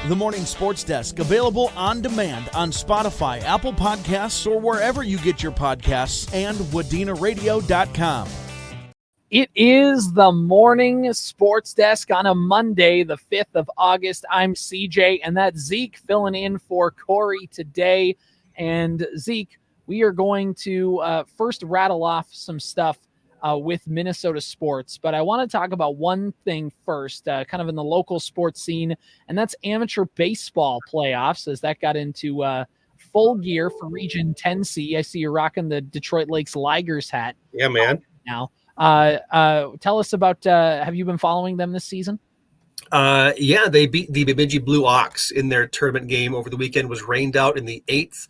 The Morning Sports Desk, available on demand on Spotify, Apple Podcasts, or wherever you get your podcasts, and WadenaRadio.com. It is the Morning Sports Desk on a Monday, the 5th of August. I'm CJ, and that's Zeke filling in for Corey today. And Zeke, we are going to first rattle off some stuff with Minnesota sports, but I want to talk about one thing first, kind of in the local sports scene, and that's amateur baseball playoffs, as that got into full gear for Region 10C. I see you're rocking the Detroit Lakes Ligers hat. Yeah, man. Now, tell us about, have you been following them this season? Yeah, they beat the Bemidji Blue Ox in their tournament game over the weekend. Was rained out in the 8th.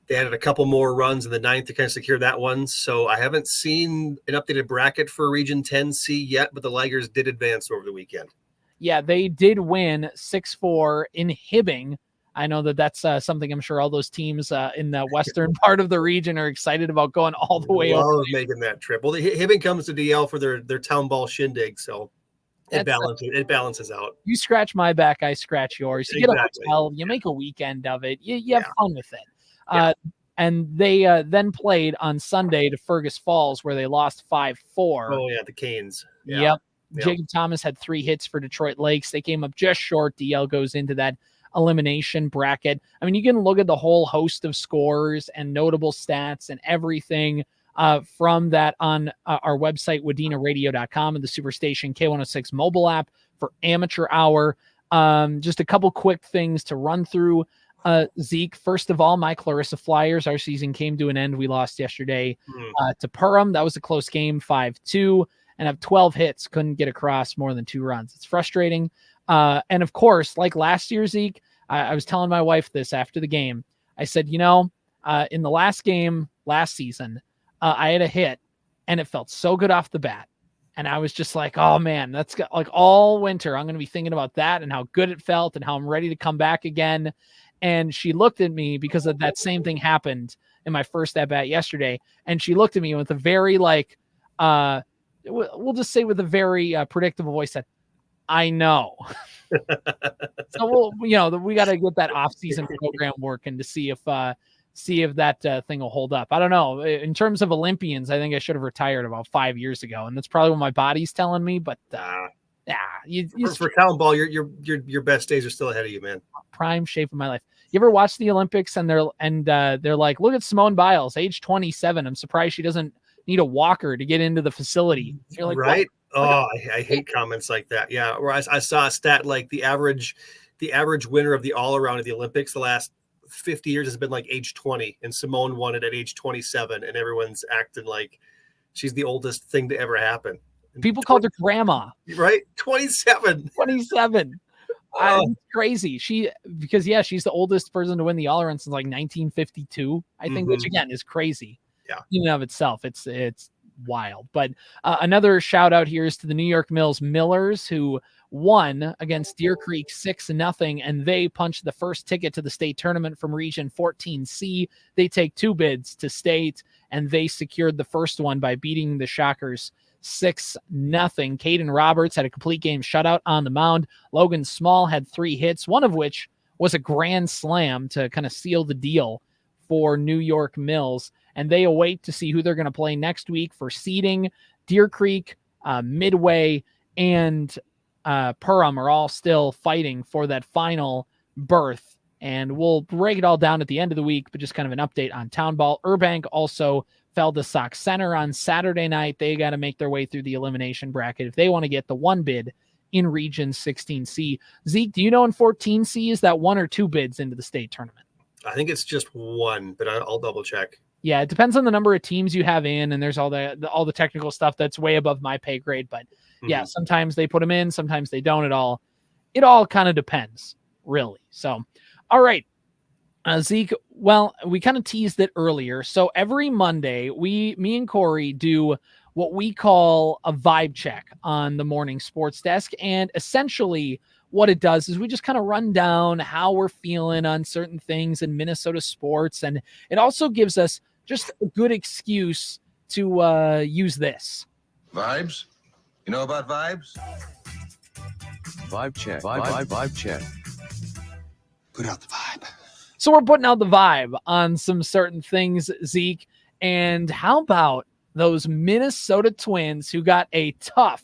They added a couple more runs in the 9th to kind of secure that one. So I haven't seen an updated bracket for Region 10C yet, but the Ligers did advance over the weekend. Yeah, they did win 6-4 in Hibbing. I know that's something I'm sure all those teams in the western part of the region are excited about, going all the way over. Making that trip. Well, Hibbing comes to DL for their town ball shindig, so it balances out. You scratch my back, I scratch yours. You get a hotel, you make a weekend of it. You have fun with it. And they then played on Sunday to Fergus Falls, where they lost 5-4. Oh, yeah, the Canes. Yep. Jacob Thomas had 3 hits for Detroit Lakes. They came up just short. DL goes into that elimination bracket. I mean, you can look at the whole host of scores and notable stats and everything from that on our website, WadenaRadio.com, and the Superstation K106 mobile app for Amateur Hour. Just a couple quick things to run through. Zeke, first of all, my Clarissa Flyers, our season came to an end. We lost yesterday to Perham. That was a close game, 5-2, and have 12 hits. Couldn't get across more than 2 runs. It's frustrating. And of course, like last year, Zeke, I was telling my wife this after the game. I said, in the last game last season, I had a hit and it felt so good off the bat. And I was just like, oh man, that's like all winter. I'm going to be thinking about that and how good it felt and how I'm ready to come back again. And she looked at me, because of that same thing happened in my first at bat yesterday. And she looked at me with a very we'll just say with a very predictable voice, said, I know. So we got to get that off-season program working to see if that thing will hold up. I don't know. In terms of Olympians, I think I should have retired about 5 years ago, and that's probably what my body's telling me. But for town ball, your best days are still ahead of you, man. Prime shape of my life. You ever watch the Olympics and they're like, look at Simone Biles, age 27. I'm surprised she doesn't need a walker to get into the facility. You're like, right? Oh, I hate comments like that. Yeah, where I saw a stat like the average winner of the all around of the Olympics the last 50 years has been like age 20, and Simone won it at age 27, and everyone's acting like she's the oldest thing to ever happen. People called her grandma. Right? 27. Crazy. She's the oldest person to win the all around since like 1952, I think, which again is crazy. Yeah. In and of itself, it's wild. But another shout out here is to the New York Millers, who won against Deer Creek 6-0, and they punched the first ticket to the state tournament from Region 14C. They take 2 bids to state, and they secured the first one by beating the Shockers 6-0. Caden Roberts had a complete game shutout on the mound. Logan Small had 3 hits, one of which was a grand slam to kind of seal the deal for New York Mills. And they await to see who they're going to play next week for seeding. Deer Creek, Midway, and Perham are all still fighting for that final berth. And we'll break it all down at the end of the week, but just kind of an update on town ball. Urbank also fell to Sox Center on Saturday night. They got to make their way through the elimination bracket if they want to get the 1 bid in Region 16C. Zeke, do you know in 14C, is that 1 or 2 bids into the state tournament? I think it's just 1, but I'll double check. Yeah, it depends on the number of teams you have in, and there's all the technical stuff that's way above my pay grade. But yeah, sometimes they put them in, sometimes they don't at all. It all kind of depends, really. So, all right, Zeke. Well, we kind of teased it earlier. So every Monday, me and Corey do what we call a vibe check on the Morning Sports Desk, and essentially what it does is we just kind of run down how we're feeling on certain things in Minnesota sports, and it also gives us just a good excuse to use this. Vibes? You know about vibes? Vibe check. Vibe check. Put out the vibe. So we're putting out the vibe on some certain things, Zeke. And how about those Minnesota Twins who got a tough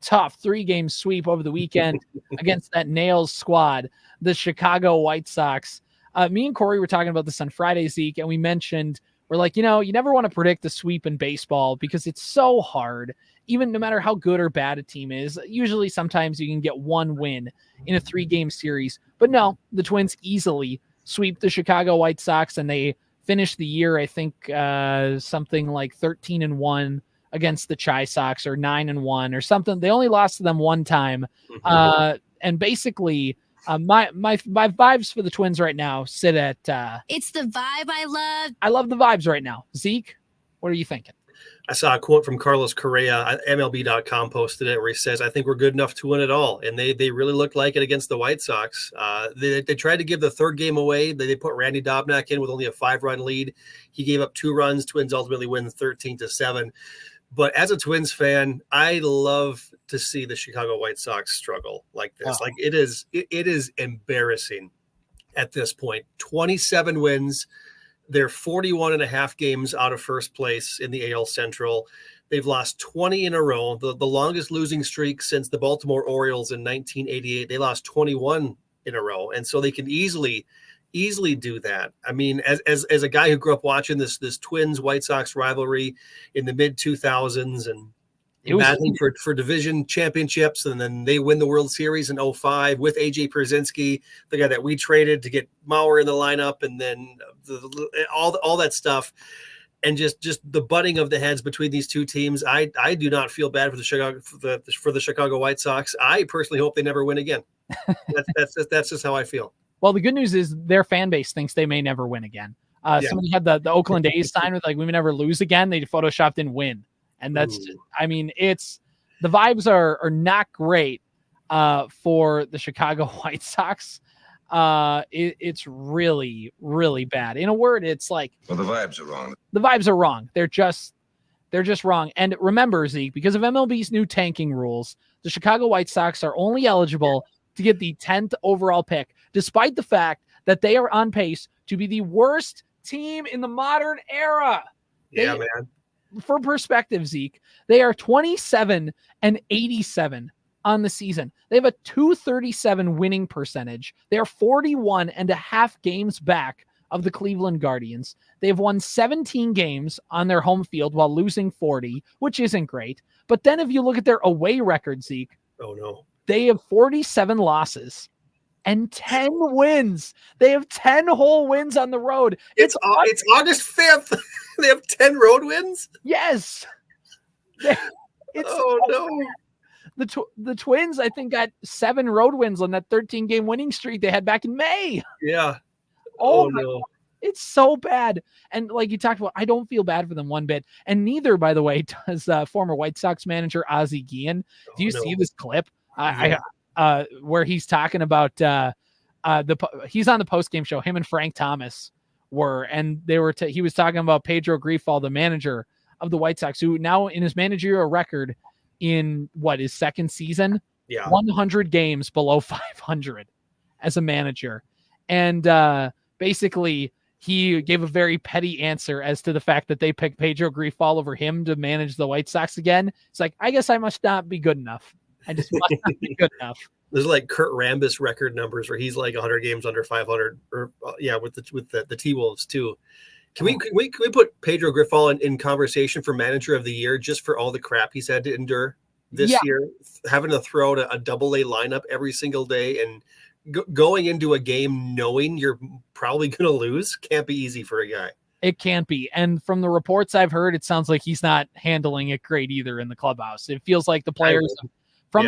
3-game sweep over the weekend against that Nails squad, the Chicago White Sox? Me and Corey were talking about this on Friday, Zeke, and we mentioned, we're like, you never want to predict the sweep in baseball because it's so hard. Even no matter how good or bad a team is, usually sometimes you can get one win in a 3-game series. But no, the Twins easily sweep the Chicago White Sox, and they finished the year, I think, something like 13-1 against the Chi Sox, or 9-1 or something. They only lost to them one time. And basically, my vibes for the Twins right now sit at it's the vibe I love. I love the vibes right now. Zeke, what are you thinking? I saw a quote from Carlos Correa, MLB.com posted it, where he says, "I think we're good enough to win it all." And they really looked like it against the White Sox. They tried to give the third game away. They put Randy Dobnak in with only a 5-run lead. He gave up 2 runs. Twins ultimately win 13-7. But as a Twins fan, I love to see the Chicago White Sox struggle like this. Wow. Like it is embarrassing at this point. 27 wins. They're 41 and a half games out of first place in the AL Central. They've lost 20 in a row, the longest losing streak since the Baltimore Orioles in 1988. They lost 21 in a row. And so they can easily do that. I mean, as a guy who grew up watching this Twins White Sox rivalry in the mid 2000s and battling for division championships, and then they win the World Series in 2005 with AJ Pierzynski, the guy that we traded to get Mauer in the lineup, and then all that stuff, and just the butting of the heads between these two teams. I do not feel bad for the Chicago White Sox. I personally hope they never win again. That's just how I feel. Well, the good news is their fan base thinks they may never win again. Somebody had the Oakland A's sign with, like, we may never lose again. They photoshopped in win. And that's, it's the vibes are not great for the Chicago White Sox. It's really, really bad. In a word, it's like, Well, the vibes are wrong. The vibes are wrong. They're just wrong. And remember, Zeke, because of MLB's new tanking rules, the Chicago White Sox are only eligible to get the 10th overall pick, despite the fact that they are on pace to be the worst team in the modern era. Yeah, man. For perspective, Zeke, they are 27-87 on the season. They have a .237 winning percentage. They are 41 and a half games back of the Cleveland Guardians. They've won 17 games on their home field while losing 40, which isn't great. But then if you look at their away record, Zeke, oh no, they have 47 losses and 10 wins. They have 10 whole wins on the road. It's August 5th. They have 10 road wins? Yes. No. The Twins, I think, got 7 road wins on that 13-game winning streak they had back in May. Yeah. Oh no. God. It's so bad. And like you talked about, I don't feel bad for them one bit. And neither, by the way, does former White Sox manager Ozzie Guillen. Do you see this clip? Where he's talking about he's on the post-game show, him and Frank Thomas were, and they were he was talking about Pedro Grifol, the manager of the White Sox, who now in his managerial record in his second season, 100 games below 500 as a manager. And basically he gave a very petty answer as to the fact that they picked Pedro Grifol over him to manage the White Sox again. It's like, I guess I must not be good enough. I just must not be good enough. There's like Kurt Rambis record numbers where he's like 100 games under 500, or with the T-Wolves too. Can we put Pedro Grifol in conversation for manager of the year just for all the crap he's had to endure this year, having to throw out a double-A lineup every single day and going into a game knowing you're probably going to lose can't be easy for a guy. It can't be. And from the reports I've heard, it sounds like he's not handling it great either in the clubhouse. It feels like the players from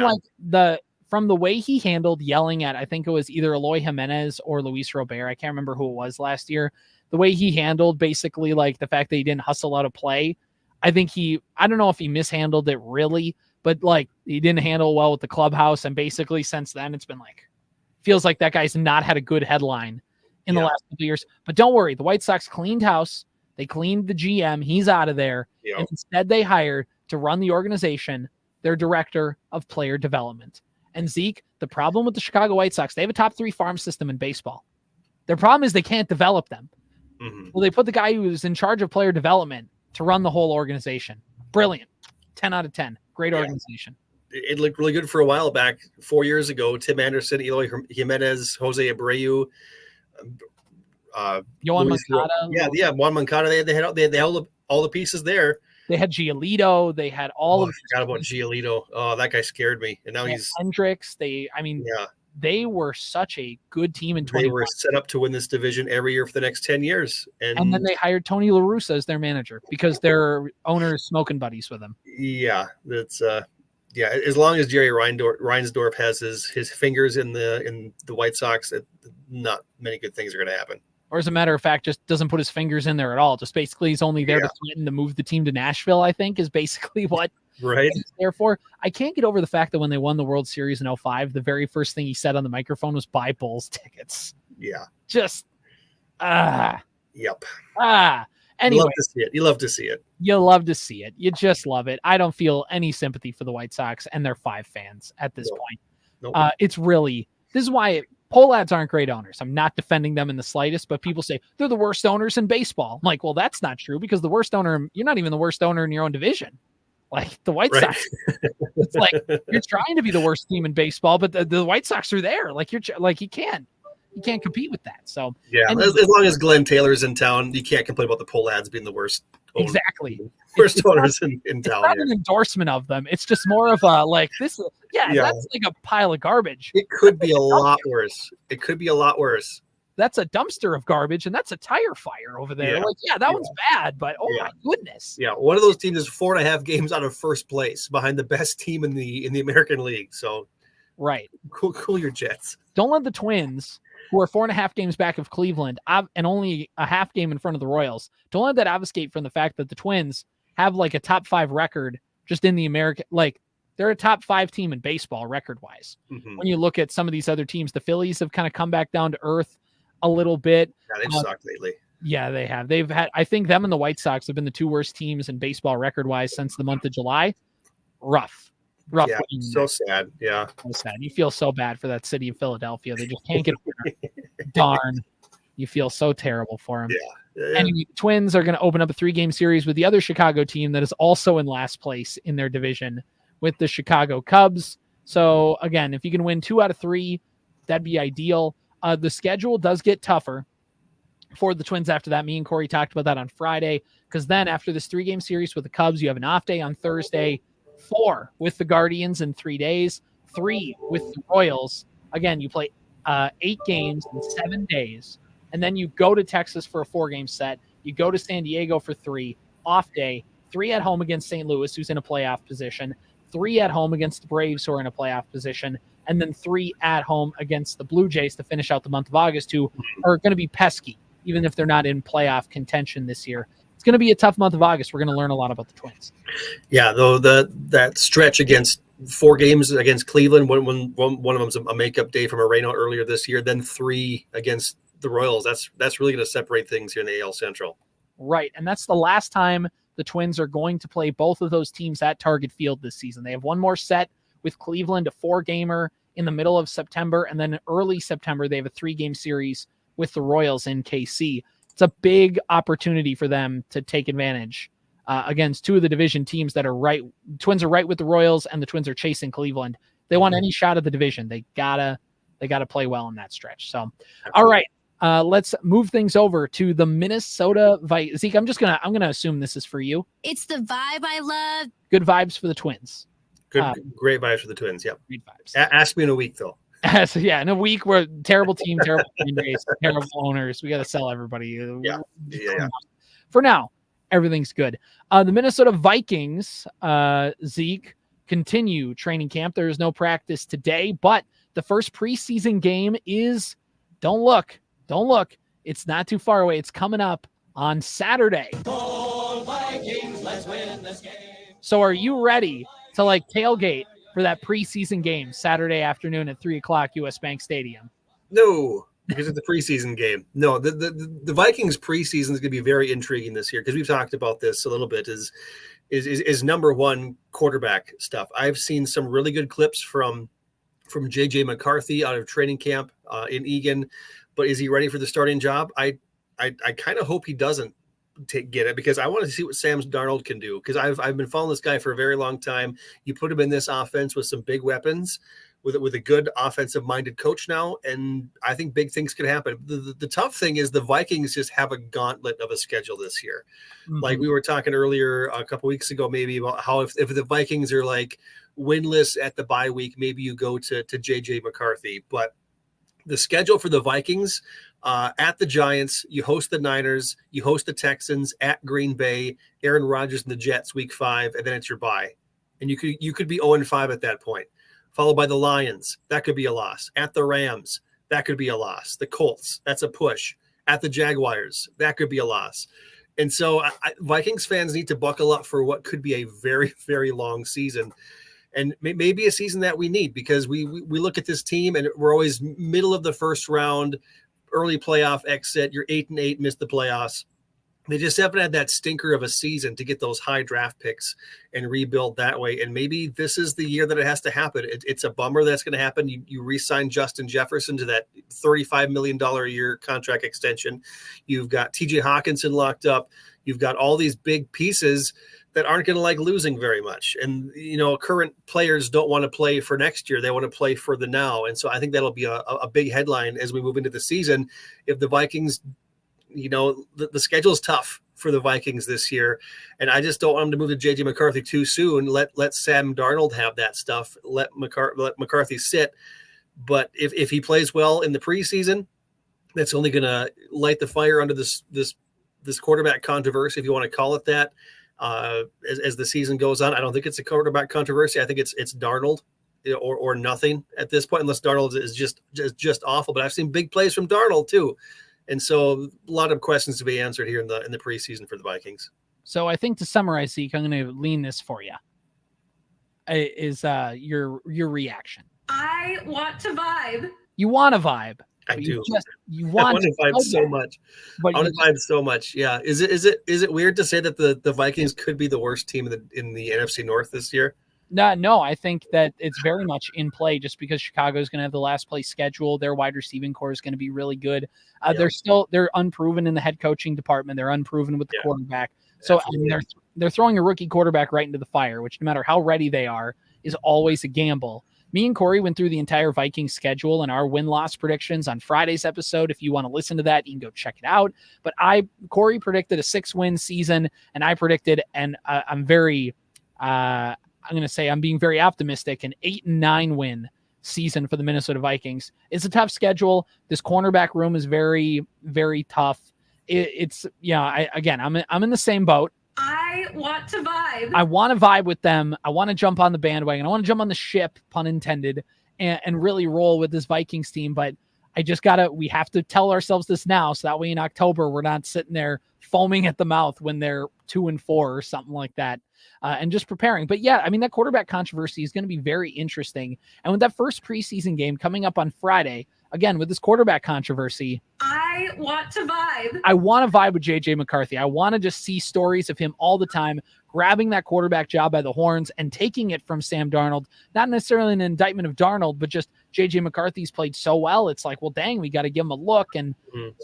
the way he handled yelling at, I think it was either Eloy Jimenez or Luis Robert. I can't remember who it was last year. The way he handled basically like the fact that he didn't hustle out a play. I think I don't know if he mishandled it really, but like he didn't handle well with the clubhouse. And basically since then it's been like, feels like that guy's not had a good headline in the last couple of years. But don't worry, the White Sox cleaned house. They cleaned the GM. He's out of there. Yep. And instead they hired to run the organization their director of player development. And Zeke, the problem with the Chicago White Sox, they have a top 3 farm system in baseball. Their problem is they can't develop them. Mhm. Well, they put the guy who's in charge of player development to run the whole organization. Brilliant. 10 out of 10. Great organization. It looked really good for a while back. 4 years ago, Tim Anderson, Eloy Jimenez, Jose Abreu, Yohan Luis- Moncada. Juan Moncada. They had all the pieces there. They had Giolito. They had all of. I forgot about Giolito. Oh, that guy scared me. And now he's Hendricks. They were such a good team in 2021. They were set up to win this division every year for the next 10 years. And then they hired Tony La Russa as their manager because their owner is smoking buddies with him. Yeah, that's as long as Jerry Reinsdorf has his fingers in the White Sox, not many good things are going to happen. Or as a matter of fact, just doesn't put his fingers in there at all. Just basically he's only there to threaten to move the team to Nashville, I think, is basically what he's there for. I can't get over the fact that when they won the World Series in 2005, the very first thing he said on the microphone was buy Bulls tickets. Yeah. Just, Yep. Anyway. You love to see it. You love to see it. You love to see it. You just love it. I don't feel any sympathy for the White Sox and their 5 fans at this point. Nope. This is why Pohlads aren't great owners. I'm not defending them in the slightest, but people say they're the worst owners in baseball. I'm like, well, that's not true because the worst owner, you're not even the worst owner in your own division. Like the White Sox, it's like you're trying to be the worst team in baseball, but the White Sox are there. Like you can't compete with that. So as long as Glenn Taylor's in town, you can't complain about the Pohlads being the worst. Exactly. Worst owners in town. It's not an endorsement of them. It's just more of a like this. That's like a pile of garbage. It could be a lot worse. It could be a lot worse. That's a dumpster of garbage, and that's a tire fire over there. That one's bad, but my goodness. Yeah, one of those teams is 4.5 games out of first place behind the best team in the American League. So, right, cool your jets. Don't let the Twins, who are 4.5 games back of Cleveland and only a half game in front of the Royals, don't let that obfuscate from the fact that the Twins have like a top 5 record just in the American. Like they're a top 5 team in baseball record wise. Mm-hmm. When you look at some of these other teams, the Phillies have kind of come back down to earth a little bit. Yeah, they've sucked lately. Yeah, they have. They've had, I think them and the White Sox have been the 2 worst teams in baseball record-wise since the month of July. Rough. Yeah, so sad. Yeah. So sad. You feel so bad for that city of Philadelphia. They just can't get a winner. Darn. You feel so terrible for them. Yeah. And the Twins are going to open up a 3-game series with the other Chicago team that is also in last place in their division with the Chicago Cubs. So, again, if you can win 2 out of 3, that'd be ideal. The schedule does get tougher for the Twins after that. Me and Corey talked about that on Friday, because then after this 3-game series with the Cubs, you have an off day on Thursday, 4 with the Guardians in 3 days, 3 with the Royals. Again, you play 8 games in 7 days, and then you go to Texas for a 4-game set. You go to San Diego for 3, off day, 3 at home against St. Louis, who's in a playoff position, 3 at home against the Braves, who are in a playoff position, and then 3 at home against the Blue Jays to finish out the month of August, who are going to be pesky, even if they're not in playoff contention this year. It's going to be a tough month of August. We're going to learn a lot about the Twins. Yeah, though that stretch against 4 games against Cleveland, one of them's a makeup day from a rainout earlier this year, then 3 against the Royals. That's really going to separate things here in the AL Central. Right, and that's the last time the Twins are going to play both of those teams at Target Field this season. They have one more set with Cleveland, a 4-gamer in the middle of September, and then in early September, they have a 3-game series with the Royals in KC. It's a big opportunity for them to take advantage against 2 of the division teams that are right. Twins are right with the Royals, and the Twins are chasing Cleveland. They want any shot at the division. They gotta play well in that stretch. So, all right, let's move things over to the Minnesota Vikings. Zeke, I'm gonna assume this is for you. It's the vibe I love. Good vibes for the Twins. Great vibes for the Twins. Yep. Great vibes. Ask me in a week, though. So, yeah, in a week, we're terrible team, terrible fan base, terrible owners. We got to sell everybody. Yeah. For now, everything's good. The Minnesota Vikings, Zeke, continue training camp. There is no practice today, but the first preseason game is, don't look. It's not too far away. It's coming up on Saturday. Vikings, let's win this game. So are you ready to tailgate for that preseason game Saturday afternoon at 3:00 US Bank Stadium? No, because it's a preseason game. No, the Vikings preseason is going to be very intriguing this year, because we've talked about this a little bit. Is number one quarterback stuff. I've seen some really good clips from JJ McCarthy out of training camp in Egan. but is he ready for the starting job? I kind of hope he doesn't get it, because I want to see what Sam Darnold can do, because I've been following this guy for a very long time. You put him in this offense with some big weapons, with a good offensive minded coach now, and I think big things could happen. The tough thing is the Vikings just have a gauntlet of a schedule this year. Mm-hmm. Like we were talking earlier a couple weeks ago, maybe about how if the Vikings are like winless at the bye week, maybe you go to JJ McCarthy. But the schedule for the Vikings, at the Giants, you host the Niners, you host the Texans, at Green Bay, Aaron Rodgers and the Jets week 5, and then it's your bye. And you could be 0-5 at that point, followed by the Lions. That could be a loss. At the Rams, that could be a loss. The Colts, that's a push. At the Jaguars, that could be a loss. And so Vikings fans need to buckle up for what could be a very, very long season. And maybe a season that we need, because we look at this team and we're always middle of the first round, early playoff exit. You're 8-8, missed the playoffs. They just haven't had that stinker of a season to get those high draft picks and rebuild that way. And maybe this is the year that it has to happen. It's a bummer that's going to happen. You re-sign Justin Jefferson to that $35 million a year contract extension. You've got TJ Hawkinson locked up. You've got all these big pieces that aren't going to like losing very much. And, current players don't want to play for next year. They want to play for the now. And so I think that'll be a big headline as we move into the season. If the Vikings, the schedule is tough for the Vikings this year. And I just don't want them to move to JJ McCarthy too soon. Let Sam Darnold have that stuff. Let McCarthy sit. But if he plays well in the preseason, that's only going to light the fire under this quarterback controversy, if you want to call it that. As the season goes on, I don't think it's a quarterback controversy. I think it's Darnold or nothing at this point, unless Darnold is just awful. But I've seen big plays from Darnold too, and so a lot of questions to be answered here in the preseason for the Vikings. So I think to summarize, Zeke, I'm going to lean this for you. Is your reaction? I want to vibe. You want to vibe. I do. You want to vibe so much. I want to vibe so much. Yeah. Is it weird to say that the Vikings could be the worst team in the NFC North this year? No. I think that it's very much in play, just because Chicago is going to have the last place schedule. Their wide receiving core is going to be really good. They're unproven in the head coaching department. They're unproven with the quarterback. So they're throwing a rookie quarterback right into the fire, which no matter how ready they are is always a gamble. Me and Corey went through the entire Vikings schedule and our win-loss predictions on Friday's episode. If you want to listen to that, you can go check it out. But Corey predicted a 6-win season, and I predicted, and I'm going to say I'm being very optimistic, an 8-9 win season for the Minnesota Vikings. It's a tough schedule. This cornerback room is very, very tough. I'm in the same boat. I want to vibe. I want to vibe with them. I want to jump on the bandwagon. I want to jump on the ship, pun intended, and really roll with this Vikings team. But we have to tell ourselves this now, so that way in October, we're not sitting there foaming at the mouth when they're 2-4 or something like that, and just preparing. But yeah, I mean, that quarterback controversy is going to be very interesting. And with that first preseason game coming up on Friday, again, with this quarterback controversy, I want to vibe. I want to vibe with JJ McCarthy. I want to just see stories of him all the time, grabbing that quarterback job by the horns and taking it from Sam Darnold. Not necessarily an indictment of Darnold, but just JJ McCarthy's played so well. It's like, well, dang, we got to give him a look. And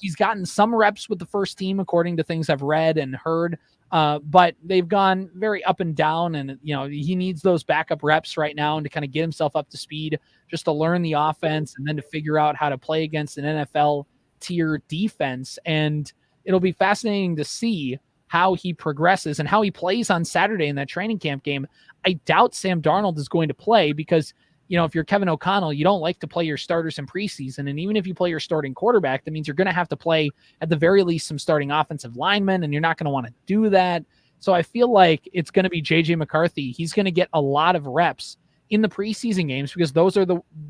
he's gotten some reps with the first team, according to things I've read and heard. But they've gone very up and down, and he needs those backup reps right now and to kind of get himself up to speed, just to learn the offense and then to figure out how to play against an NFL tier defense. And it'll be fascinating to see how he progresses and how he plays on Saturday in that training camp game. I doubt Sam Darnold is going to play because, if you're Kevin O'Connell, you don't like to play your starters in preseason. And even if you play your starting quarterback, that means you're going to have to play at the very least some starting offensive linemen, and you're not going to want to do that. So I feel like it's going to be JJ McCarthy. He's going to get a lot of reps in the preseason games because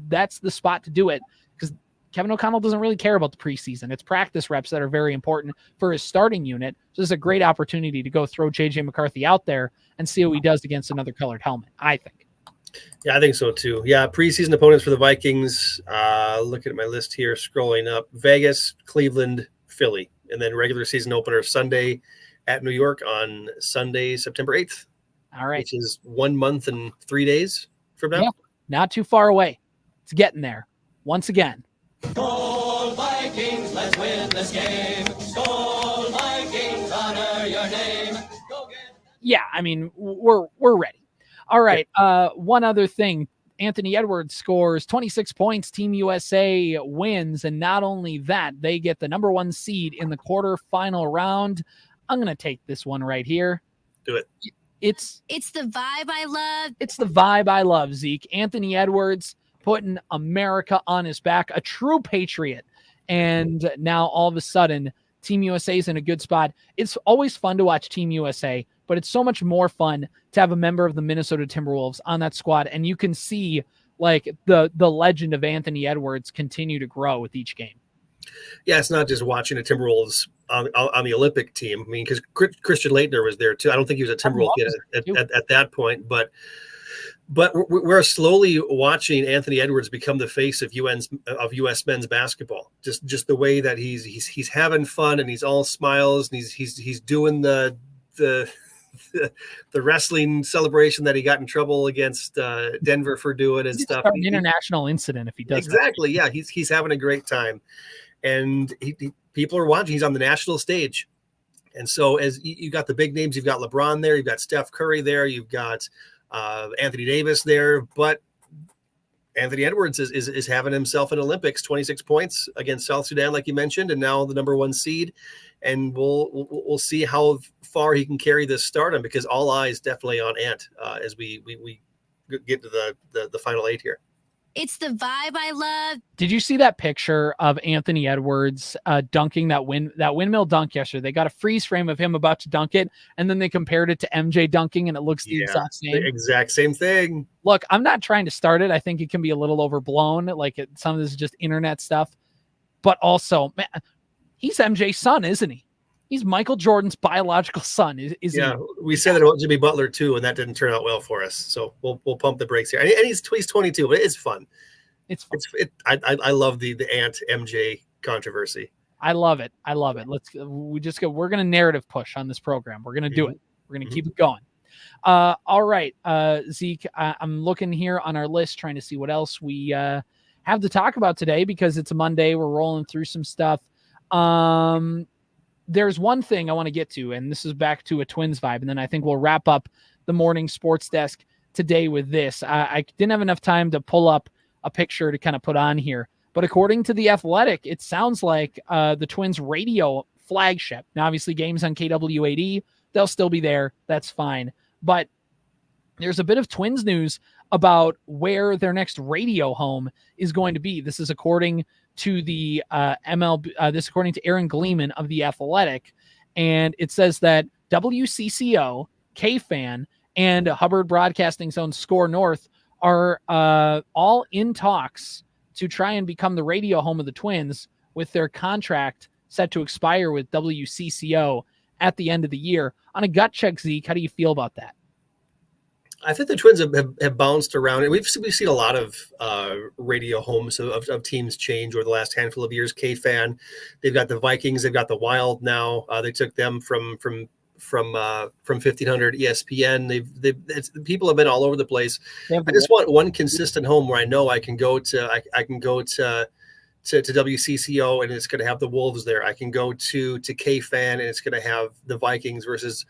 that's the spot to do it, because Kevin O'Connell doesn't really care about the preseason. It's practice reps that are very important for his starting unit. So this is a great opportunity to go throw JJ McCarthy out there and see how he does against another colored helmet, I think. Yeah, I think so too. Yeah, preseason opponents for the Vikings. Looking at my list here, scrolling up: Vegas, Cleveland, Philly, and then regular season opener Sunday at New York on Sunday, September 8th. All right, which is 1 month and 3 days from now. Yeah, not too far away. It's getting there. Once again. Go Vikings! this game. Skol Vikings, honor your name. Go get. Yeah, I mean, we're ready. All right. One other thing. Anthony Edwards scores 26 points. Team USA wins. And not only that, they get the number 1 seed in the quarterfinal round. I'm going to take this one right here. Do it. It's the vibe I love. It's the vibe I love, Zeke. Anthony Edwards putting America on his back, a true patriot. And now all of a sudden, Team USA is in a good spot. It's always fun to watch Team USA, but it's so much more fun to have a member of the Minnesota Timberwolves on that squad. And you can see like the legend of Anthony Edwards continue to grow with each game. Yeah, it's not just watching the Timberwolves on the Olympic team. I mean, because Christian Laettner was there too. I don't think he was a Timberwolf yet at that point, but we're slowly watching Anthony Edwards become the face of U.S. men's basketball. Just the way that he's having fun and he's all smiles and he's doing the wrestling celebration that he got in trouble against Denver for doing and stuff. An international incident if he does exactly. That. Yeah, he's having a great time, and people are watching. He's on the national stage, and so as you got the big names, you've got LeBron there, you've got Steph Curry there, you've got Anthony Davis there, but Anthony Edwards is having himself an Olympics, 26 points against South Sudan, like you mentioned, and now the number 1 seed. And we'll see how far he can carry this stardom, because all eyes definitely on Ant as we get to the final 8 here. It's the vibe I love. Did you see that picture of Anthony Edwards dunking that windmill dunk yesterday? They got a freeze frame of him about to dunk it, and then they compared it to MJ dunking, and it looks the exact same. The exact same thing. Look, I'm not trying to start it. I think it can be a little overblown. Like some of this is just internet stuff. But also, man, he's MJ's son, isn't he? He's Michael Jordan's biological son. Is yeah, he? We said that about Jimmy Butler too, and that didn't turn out well for us. So we'll pump the brakes here. And he's 22, but it's fun. It's fun. I love the Ant MJ controversy. I love it. We're gonna narrative push on this program. We're gonna do it. We're gonna keep it going. All right, Zeke. I'm looking here on our list, trying to see what else we have to talk about today, because it's a Monday. We're rolling through some stuff. There's one thing I want to get to, and this is back to a Twins vibe, and then I think we'll wrap up the morning sports desk today with this. I didn't have enough time to pull up a picture to kind of put on here, but according to The Athletic, it sounds like the Twins radio flagship. Now, obviously, games on KWAD, they'll still be there. That's fine. But there's a bit of Twins news about where their next radio home is going to be. This is according to the MLB. This according to Aaron Gleeman of The Athletic, and it says that WCCO, KFan, and Hubbard Broadcasting Zone Score North are all in talks to try and become the radio home of the Twins, with their contract set to expire with WCCO at the end of the year. On a gut check, Zeke, how do you feel about that? I think the Twins have bounced around, and we've seen a lot of radio homes of teams change over the last handful of years. KFan, they've got the Vikings, they've got the Wild now. They took them from 1500 ESPN. People have been all over the place. I just want one consistent home where I know I can go to. I can go to WCCO and it's going to have the Wolves there. I can go to KFan and it's going to have the Vikings, versus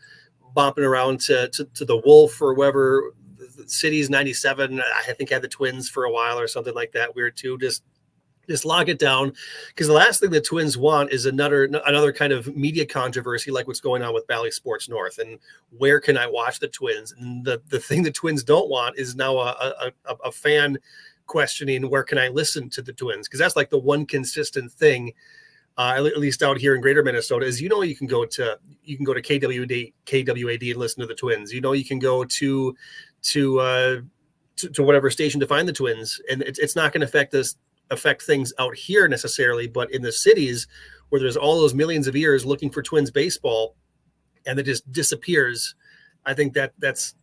bumping around to the Wolf or whoever. The Cities 97, I think, had the Twins for a while or something like that. Weird too. Just lock it down, because the last thing the Twins want is another kind of media controversy like what's going on with Bally Sports North. And where can I watch the Twins? And the thing the Twins don't want is now a fan questioning where can I listen to the Twins, because that's like the one consistent thing. At least out here in Greater Minnesota, is you can go to KWAD and listen to the Twins. You can go to whatever station to find the Twins, and it's not going to affect things out here necessarily, but in the cities where there's all those millions of ears looking for Twins baseball, and it just disappears. I think that's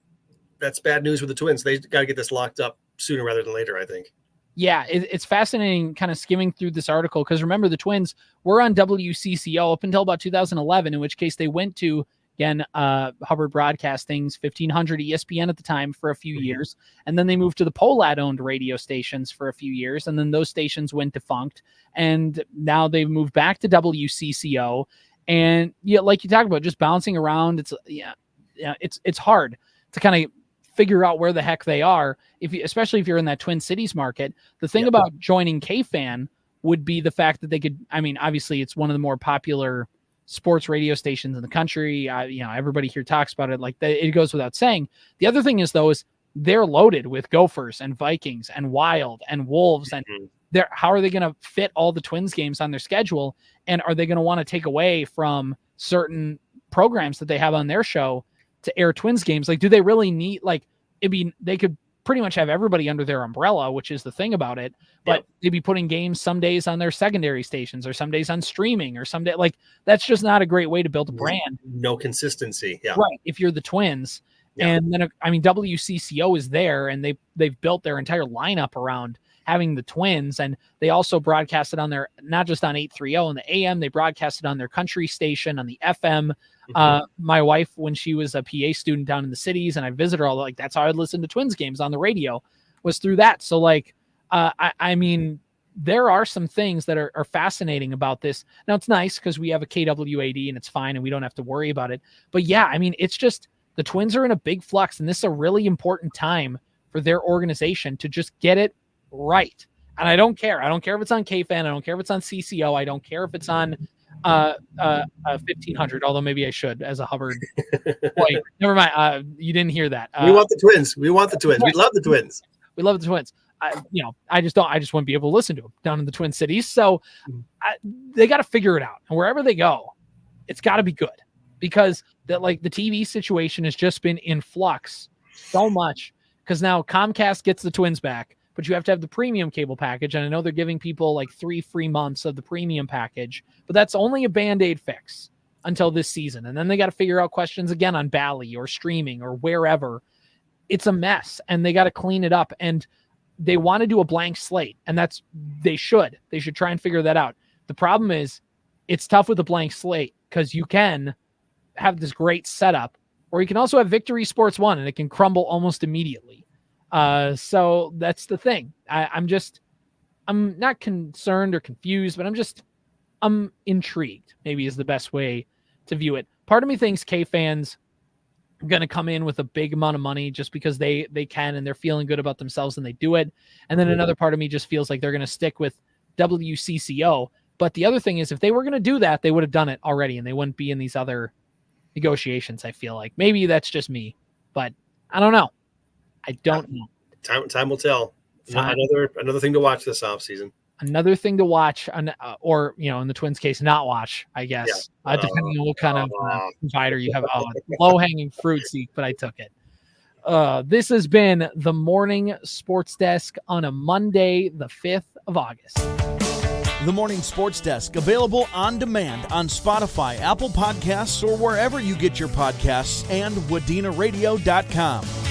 bad news for the Twins. They got to get this locked up sooner rather than later, I think. Yeah, it's fascinating kind of skimming through this article, because remember, the Twins were on WCCO up until about 2011, in which case they went to Again, Hubbard Broadcasting's 1500 ESPN at the time for a few years. And then they moved to the Pohlad-owned radio stations for a few years. And then those stations went defunct. And now they've moved back to WCCO. And yeah, like you talked about, just bouncing around. It's hard to kind of figure out where the heck they are, especially if you're in that Twin Cities market. The thing about joining KFan would be the fact that they could, I mean, obviously it's one of the more popular sports radio stations in the country. Everybody here talks about it. Like it goes without saying. The other thing is though, is they're loaded with Gophers and Vikings and Wild and Wolves. And how are they going to fit all the Twins games on their schedule? And are they going to want to take away from certain programs that they have on their show to air Twins games? Like, do they really need, they could pretty much have everybody under their umbrella, which is the thing about it, but they'd be putting games some days on their secondary stations or some days on streaming or some day, that's just not a great way to build a brand. No consistency. Yeah. Right. If you're the Twins. And then, WCCO is there and they've built their entire lineup around having the Twins, and they also broadcasted on their, not just on 830 and the AM, they broadcasted on their country station, on the FM. My wife, when she was a PA student down in the cities and I visited her, that's how I'd listen to Twins games on the radio, was through that. So there are some things that are fascinating about this. Now it's nice because we have a KWAD and it's fine and we don't have to worry about it. But it's just, the Twins are in a big flux, and this is a really important time for their organization to just get it right. And I don't care. I don't care if it's on KFan. I don't care if it's on CCO. I don't care if it's on 1500, although maybe I should as a Hubbard. Wait, never mind. You didn't hear that. We want the Twins. We want the Twins. We love the Twins. We love the Twins. I just wouldn't be able to listen to them down in the Twin Cities. So they got to figure it out. And wherever they go, it's got to be good, because the TV situation has just been in flux so much, because now Comcast gets the Twins back, but you have to have the premium cable package. And I know they're giving people 3 free months of the premium package, but that's only a Band-Aid fix until this season. And then they got to figure out questions again on Bally or streaming or wherever. It's a mess, and they got to clean it up. And they want to do a blank slate, and they should try and figure that out. The problem is it's tough with a blank slate, because you can have this great setup, or you can also have Victory Sports 1 and it can crumble almost immediately. So that's the thing. I'm not concerned or confused, but I'm intrigued, maybe is the best way to view it. Part of me thinks K-fans are going to come in with a big amount of money just because they can, and they're feeling good about themselves and they do it. And then another part of me just feels like they're going to stick with WCCO. But the other thing is, if they were going to do that, they would have done it already, and they wouldn't be in these other negotiations. I feel like maybe that's just me, but I don't know. I don't know. Time will tell. Another thing to watch this offseason. Another thing to watch, or in the Twins' case, not watch, I guess, depending on what kind of provider you have. Low-hanging fruit, Zeke, but I took it. This has been the Morning Sports Desk on a Monday, the 5th of August. The Morning Sports Desk, available on demand on Spotify, Apple Podcasts, or wherever you get your podcasts, and WadenaRadio.com.